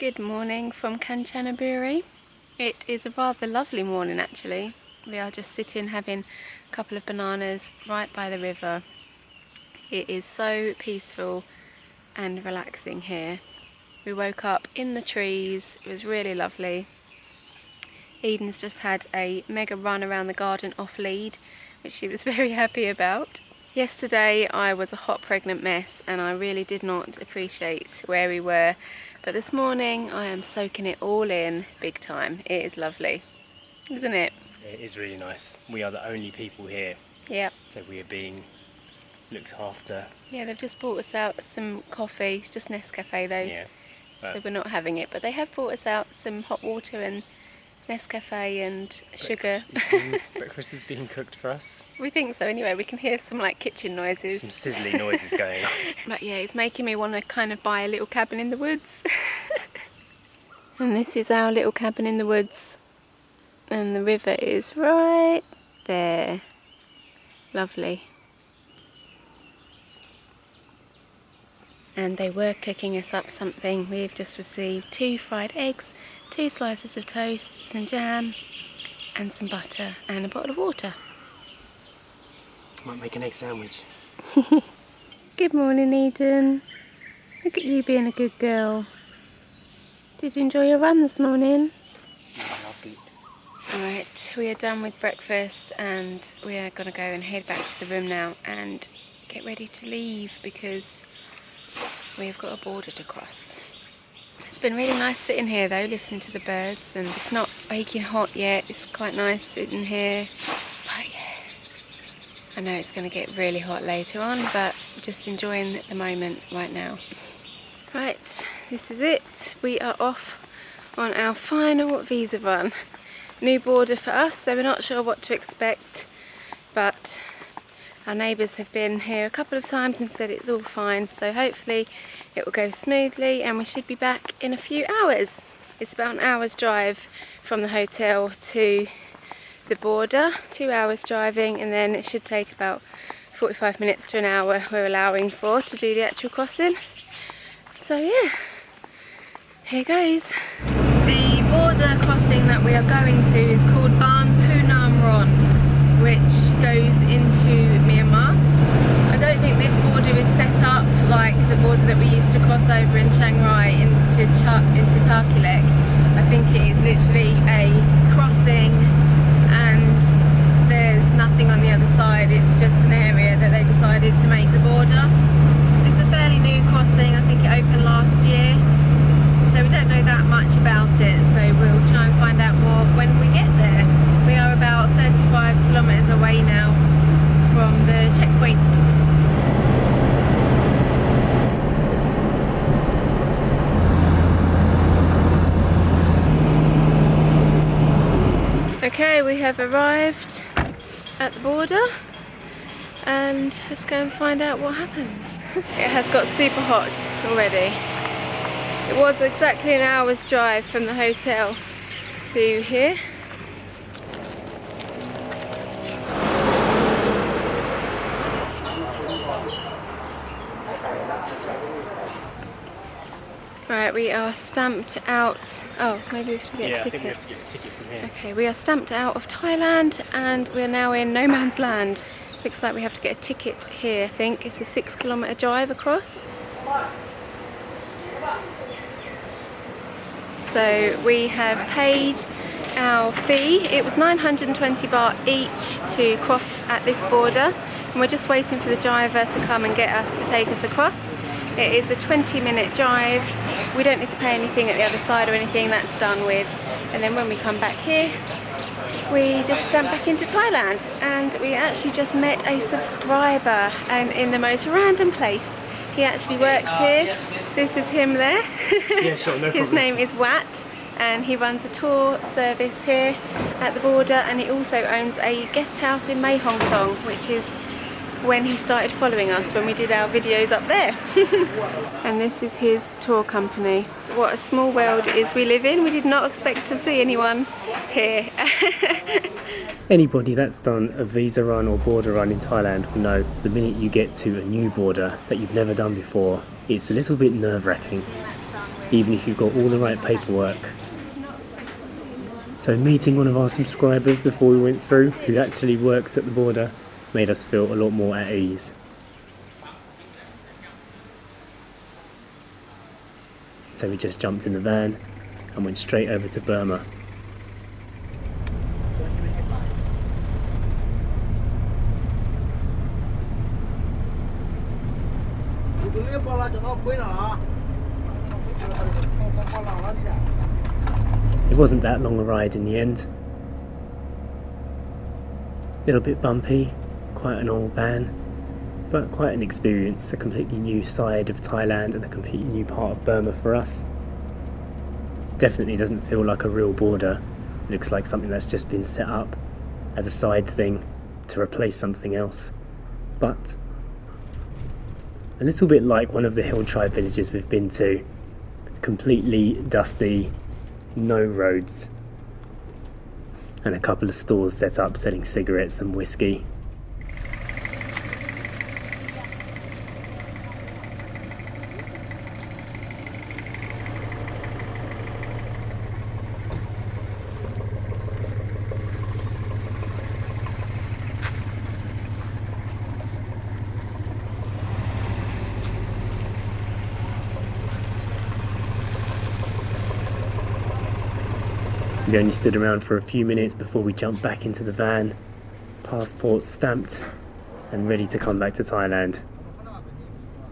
Good morning from Kanchanaburi. It is a rather lovely morning actually. We are just sitting having a couple of bananas right by the river. It is so peaceful and relaxing here. We woke up in the trees, it was really lovely. Eden's just had a mega run around the garden off lead, which she was very happy about. Yesterday I was a hot pregnant mess and I really did not appreciate where we were, but this morning I am soaking it all in big time. It is lovely, isn't it? It is really nice. We are the only people here. Yep. So we are being looked after. Yeah, they've just brought us out some coffee. It's just Nescafe though, Yeah, so we're not having it, but they have brought us out some hot water and Nescafe and sugar. Breakfast is being cooked for us. We think so anyway. We can hear some like kitchen noises. Some sizzling noises going on. But yeah, it's making me want to kind of buy a little cabin in the woods. And this is our little cabin in the woods. And the river is right there. Lovely. And they were cooking us up something. We've just received 2 fried eggs, 2 slices of toast, some jam and some butter and a bottle of water. Might make an egg sandwich. Good morning, Eden. Look at you being a good girl. Did you enjoy your run this morning? Yeah, lovely. Alright, we are done with breakfast and we are going to go and head back to the room now and get ready to leave because we've got a border to cross. It's been really nice sitting here though, listening to the birds, and it's not baking hot yet. It's quite nice sitting here. But yeah, I know it's going to get really hot later on, but just enjoying the moment right now. Right, this is it. We are off on our final visa run. New border for us, so we're not sure what to expect, but our neighbours have been here a couple of times and said it's all fine, so hopefully it will go smoothly and we should be back in a few hours. It's about an hour's drive from the hotel to the border, 2 hours driving, and then it should take about 45 minutes to an hour we're allowing for to do the actual crossing. So yeah, here goes. The border crossing that we are going to is called Ban Phu Nam Ron, which goes into Myanmar. I don't think this border is set up like the border that we used to cross over in Chiang Rai into Tarkilek. I think it is literally a crossing and there's nothing on the other side. It's just an area that they decided to make the border. It's a fairly new crossing. I think it opened last year, so we don't know that much about it, so we'll try and find out more when we get there. We are about 35 kilometres away now from the checkpoint. Okay, we have arrived at the border and let's go and find out what happens. It has got super hot already. It was exactly an hour's drive from the hotel to here. Right, we are stamped out. Oh, maybe we have to get a ticket. I think we have to get a ticket from here. Okay, we are stamped out of Thailand and we're now in no man's land. Looks like we have to get a ticket here, I think. It's a 6-kilometre drive across. So we have paid our fee. It was 920 baht each to cross at this border. And we're just waiting for the driver to come and get us to take us across. It is a 20-minute drive. We don't need to pay anything at the other side or anything, that's done with. And then when we come back here, we just stamp back into Thailand. And we actually just met a subscriber in the most random place. He actually works here. This is him there. Yeah, sure, no problem. His name is Wat and he runs a tour service here at the border, and he also owns a guest house in Mae Hong Song, which is when he started following us when we did our videos up there. And this is his tour company. So what a small world it is we live in. We did not expect to see anyone here. Anybody that's done a visa run or border run in Thailand will know the minute you get to a new border that you've never done before, it's a little bit nerve-wracking. That's done with. even if you've got all the right paperwork. So meeting one of our subscribers before we went through, who actually works at the border, made us feel a lot more at ease. So we just jumped in the van and went straight over to Burma. It wasn't that long a ride in the end. A little bit bumpy, quite an old van, but quite an experience, a completely new side of Thailand and a completely new part of Burma for us. Definitely doesn't feel like a real border. It looks like something that's just been set up as a side thing to replace something else. But a little bit like one of the hill tribe villages we've been to. Completely dusty, no roads, and a couple of stores set up selling cigarettes and whiskey. We only stood around for a few minutes before we jumped back into the van, passports stamped and ready to come back to Thailand.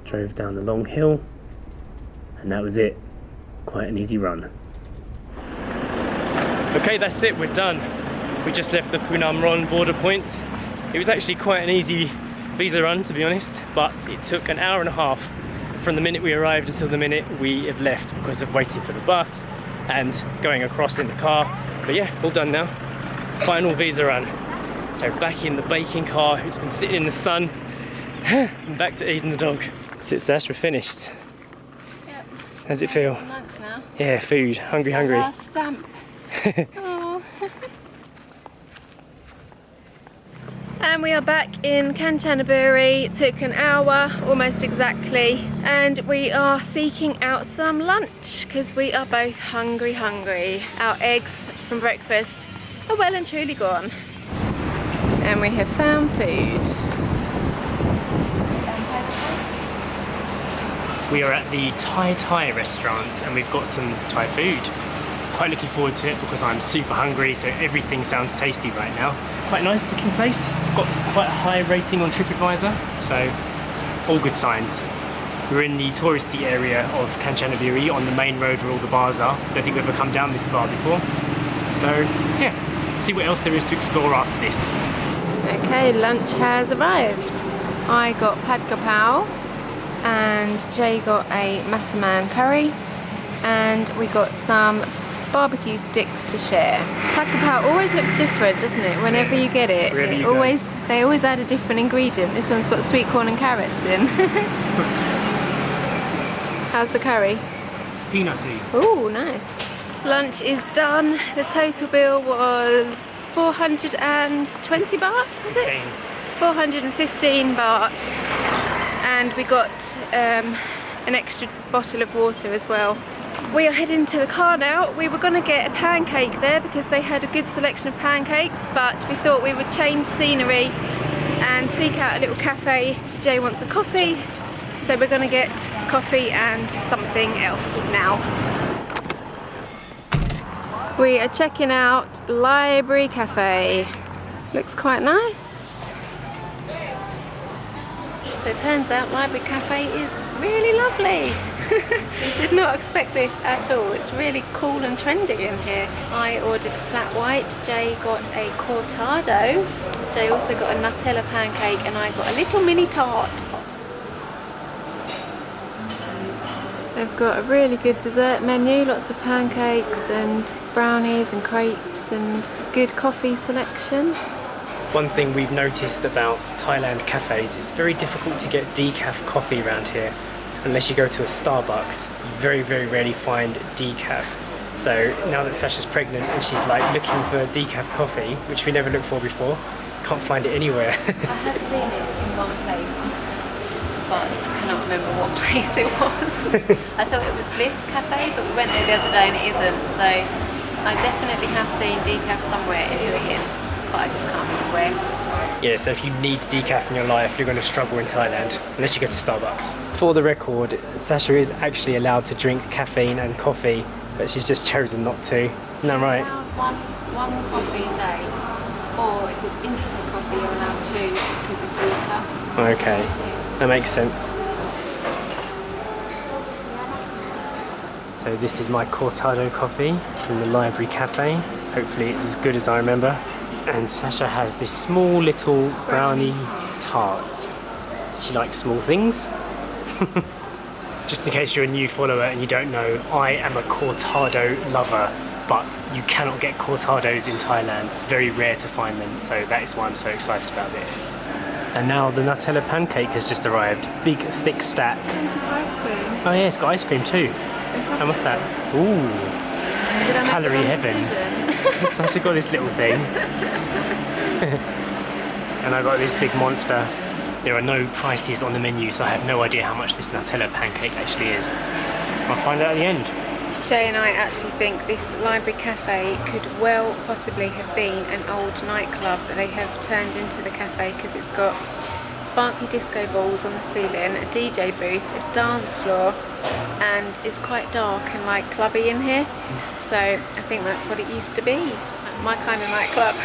Drove down the long hill and that was it. Quite an easy run. Okay, that's it, we're done. We just left the Phu Nam Ron border point. It was actually quite an easy visa run, to be honest, but it took an hour and a half from the minute we arrived until the minute we have left because of waiting for the bus and going across in the car. But yeah, all done now. Final visa run. So back in the baking car, it's been sitting in the sun, and back to Eden the dog. Sit Sash, we're finished. Yep. How's it feel? Some lunch now. Yeah, food. Hungry. Last stamp. Oh. And we are back in Kanchanaburi. It took an hour, almost exactly, and we are seeking out some lunch because we are both hungry. Our eggs from breakfast are well and truly gone. And we have found food. We are at the Thai restaurant and we've got some Thai food. Quite looking forward to it because I'm super hungry, so everything sounds tasty right now. Quite a nice looking place. Got quite a high rating on TripAdvisor, so all good signs. We're in the touristy area of Kanchanaburi on the main road where all the bars are. Don't think we've ever come down this far before. So yeah, see what else there is to explore after this. Okay, lunch has arrived. I got pad kapao and Jay got a massaman curry, and we got some barbecue sticks to share. Pad kapao always looks different, doesn't it? Whenever you get it, they always add a different ingredient. This one's got sweet corn and carrots in. How's the curry? Peanutty. Oh, nice. Lunch is done. The total bill was 420 baht, was it? 415 baht. And we got an extra bottle of water as well. We are heading to the car now. We were going to get a pancake there because they had a good selection of pancakes, but we thought we would change scenery and seek out a little cafe. Jay wants a coffee, so we're going to get coffee and something else now. We are checking out Library Cafe. Looks quite nice. So it turns out Library Cafe is really lovely. Did not expect this at all. It's really cool and trendy in here. I ordered a flat white, Jay got a cortado, Jay also got a Nutella pancake, and I got a little mini tart. They've got a really good dessert menu, lots of pancakes and brownies and crepes and good coffee selection. One thing we've noticed about Thailand cafes, it's very difficult to get decaf coffee around here. Unless you go to a Starbucks, you very rarely find decaf. So now that Sasha's pregnant and she's like looking for decaf coffee, which we never looked for before, can't find it anywhere. I have seen it in one place. but I cannot remember what place it was. I thought it was Bliss Cafe, but we went there the other day and it isn't, so I definitely have seen decaf somewhere in Hua Hin, but I just can't remember where. Yeah, so if you need decaf in your life, you're going to struggle in Thailand, unless you go to Starbucks. For the record, Sasha is actually allowed to drink caffeine and coffee, but she's just chosen not to. Isn't that right? One coffee a day, or if it's instant coffee, you're allowed 2 because it's weaker. Okay, that makes sense. So this is my cortado coffee from the library cafe. Hopefully it's as good as I remember. And Sasha has this small little brownie tart. She likes small things. Just in case you're a new follower and you don't know, I am a cortado lover, but you cannot get cortados in Thailand. It's very rare to find them, so that is why I'm so excited about this. And now the Nutella pancake has just arrived. Big, thick stack. Ice cream. Oh yeah, it's got ice cream too. And what's that? Ooh, calorie heaven. Sasha got this little thing. And I got this big monster. There are no prices on the menu, so I have no idea how much this Nutella pancake actually is. I'll find out at the end. Jay and I actually think this library cafe could well possibly have been an old nightclub that they have turned into the cafe, because it's got sparkly disco balls on the ceiling, a DJ booth, a dance floor, and it's quite dark and like clubby in here. So I think that's what it used to be, my kind of nightclub.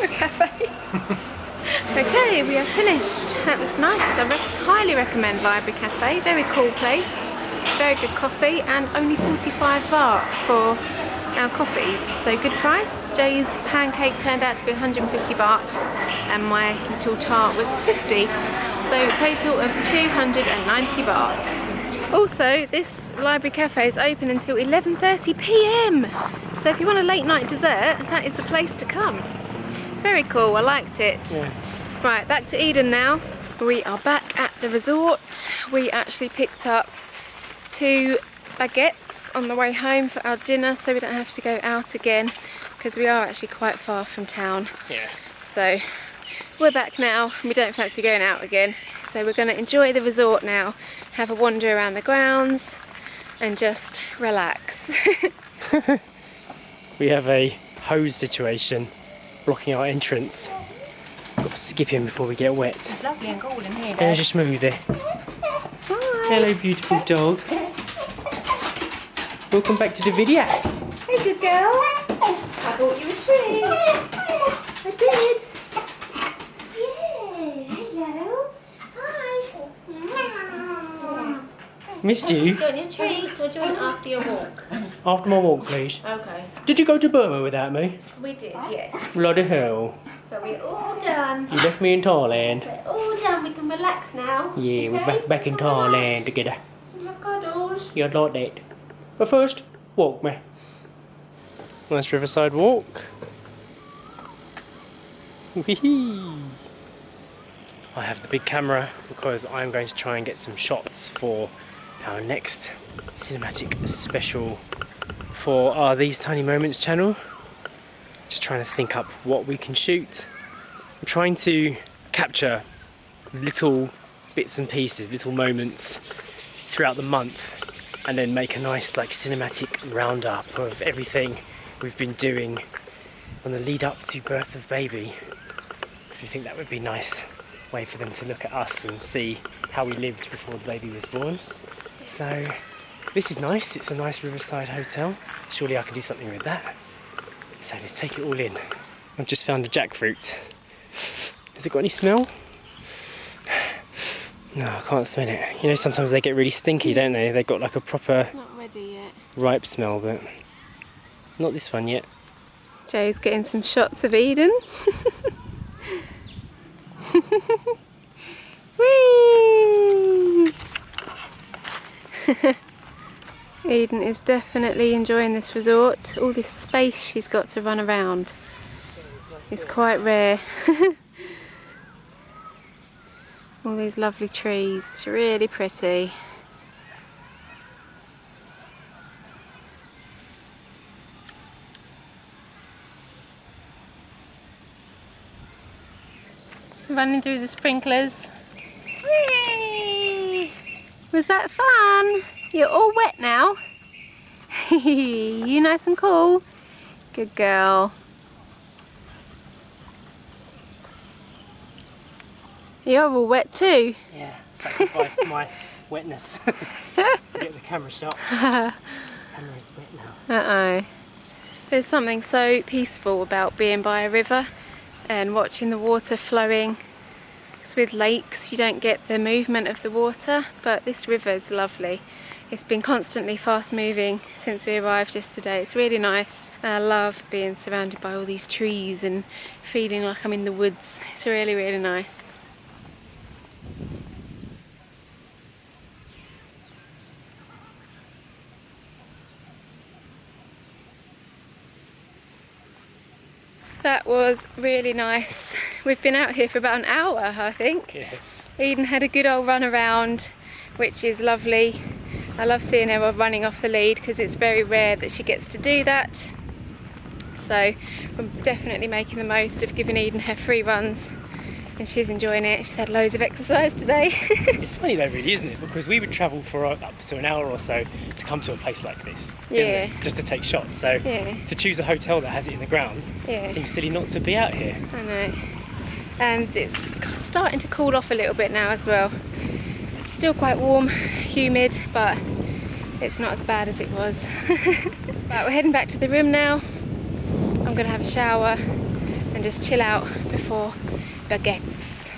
A cafe. Okay, we are finished. That was nice. I highly recommend Library Cafe. Very cool place, very good coffee, and only 45 baht for our coffees, so good price. Jay's pancake turned out to be 150 baht and my little tart was 50, so a total of 290 baht. Also, this library cafe is open until 11:30 p.m, so if you want a late night dessert, that is the place to come. Very cool, I liked it. Yeah. Right, back to Eden now. We are back at the resort. We actually picked up 2 baguettes on the way home for our dinner, so we don't have to go out again, because we are actually quite far from town. Yeah. So we're back now, we don't fancy going out again, so we're going to enjoy the resort now, have a wander around the grounds and just relax. We have a hose situation blocking our entrance. Got to skip in before we get wet. It's lovely and cool in here. There's your smoothie. Hi. Hello, beautiful dog. Welcome back to the video. Hey, good girl. I bought you a treat. I did. Yeah, hello. Hi. Missed you. Do you want your treat or do you want it after your walk? After my walk, please. Okay. Did you go to Burma without me? We did, yes. Bloody hell. But we're all done. You left me in Thailand. We're all done. We can relax now. Yeah, we're Okay? back in Come Thailand relax. together. We have cuddles. You'd like that. But first, walk me. Nice riverside walk. Whee! I have the big camera because I'm going to try and get some shots for our next cinematic special for our These Tiny Moments channel. Just trying to think up what we can shoot. I'm trying to capture little bits and pieces, little moments throughout the month, and then make a nice like cinematic roundup of everything we've been doing on the lead up to birth of baby. Because we think that would be a nice way for them to look at us and see how we lived before the baby was born. So this is nice, it's a nice riverside hotel. Surely I can do something with that. So let's take it all in. I've just found a jackfruit. Has it got any smell? No, I can't smell it. You know, sometimes they get really stinky, don't they? They've got like a proper Not ready yet. ripe smell, but not this one yet. Joe's getting some shots of Eden. Whee! Eden is definitely enjoying this resort. All this space she's got to run around is quite rare. All these lovely trees, it's really pretty. Running through the sprinklers. Whee! Was that fun? You're all wet now. You nice and cool? Good girl. You're all wet too. Yeah, sacrificed my wetness to get the camera shot. The camera is wet now. Uh-oh. There's something so peaceful about being by a river and watching the water flowing. Because with lakes you don't get the movement of the water, but this river is lovely. It's been constantly fast moving since we arrived yesterday. It's really nice. And I love being surrounded by all these trees and feeling like I'm in the woods. It's really, really nice. That was really nice. We've been out here for about an hour, I think. Yeah. Eden had a good old run around, which is lovely. I love seeing her running off the lead because it's very rare that she gets to do that. So we're definitely making the most of giving Eden her free runs, and she's enjoying it. She's had loads of exercise today. It's funny though, really, isn't it? Because we would travel for up to an hour or so to come to a place like this, isn't it? Just to take shots. So to choose a hotel that has it in the grounds, it seems silly not to be out here. I know. And it's starting to cool off a little bit now as well. Still quite warm, humid, but it's not as bad as it was. But we're heading back to the room now. I'm gonna have a shower and just chill out before baguettes.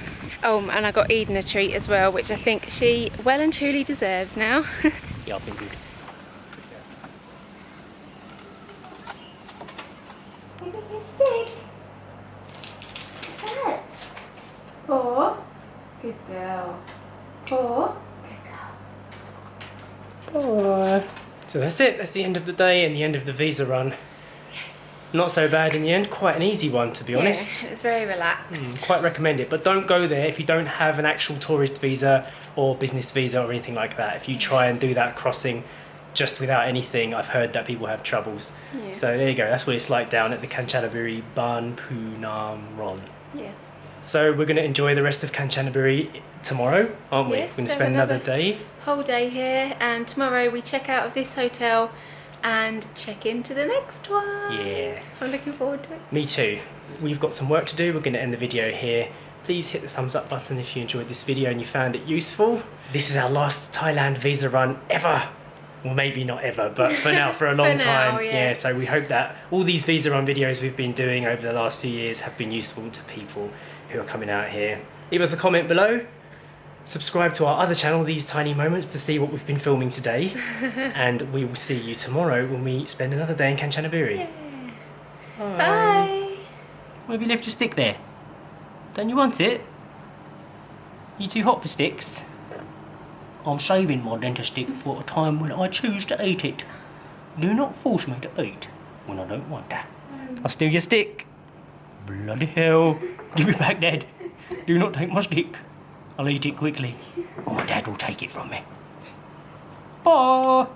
Oh, and I got Eden a treat as well, which I think she well and truly deserves now. Yeah, I've been good. You got your stick? What's that? Paw? Good girl. Paw? Good girl. Oh. So that's it. That's the end of the day and the end of the visa run. Yes. Not so bad in the end. Quite an easy one, to be honest. Yeah, it's very relaxed. Quite recommend it. But don't go there if you don't have an actual tourist visa or business visa or anything like that. If you try and do that crossing just without anything, I've heard that people have troubles. Yeah. So there you go. That's what it's like down at the Kanchanaburi Ban Phu Nam Ron. Yes. So we're going to enjoy the rest of Kanchanaburi tomorrow, aren't we? Yes, We're going to spend another day. Whole day here, and tomorrow we check out of this hotel and check into the next one. Yeah. I'm looking forward to it. Me too. We've got some work to do. We're going to end the video here. Please hit the thumbs up button if you enjoyed this video and you found it useful. This is our last Thailand visa run ever. Well, maybe not ever, but for now, for a long time. Yeah, so we hope that all these visa run videos we've been doing over the last few years have been useful to people who are coming out here. Leave us a comment below. Subscribe to our other channel, These Tiny Moments, to see what we've been filming today. And we will see you tomorrow when we spend another day in Kanchanaburi. Yeah. Bye. Bye. Why have you left a stick there? Don't you want it? You too hot for sticks? I'm saving my dentist stick for a time when I choose to eat it. Do not force me to eat when I don't want that. I'll steal your stick. Bloody hell. Give it back, Dad. Do not take my stick. I'll eat it quickly, or my dad will take it from me. Bye.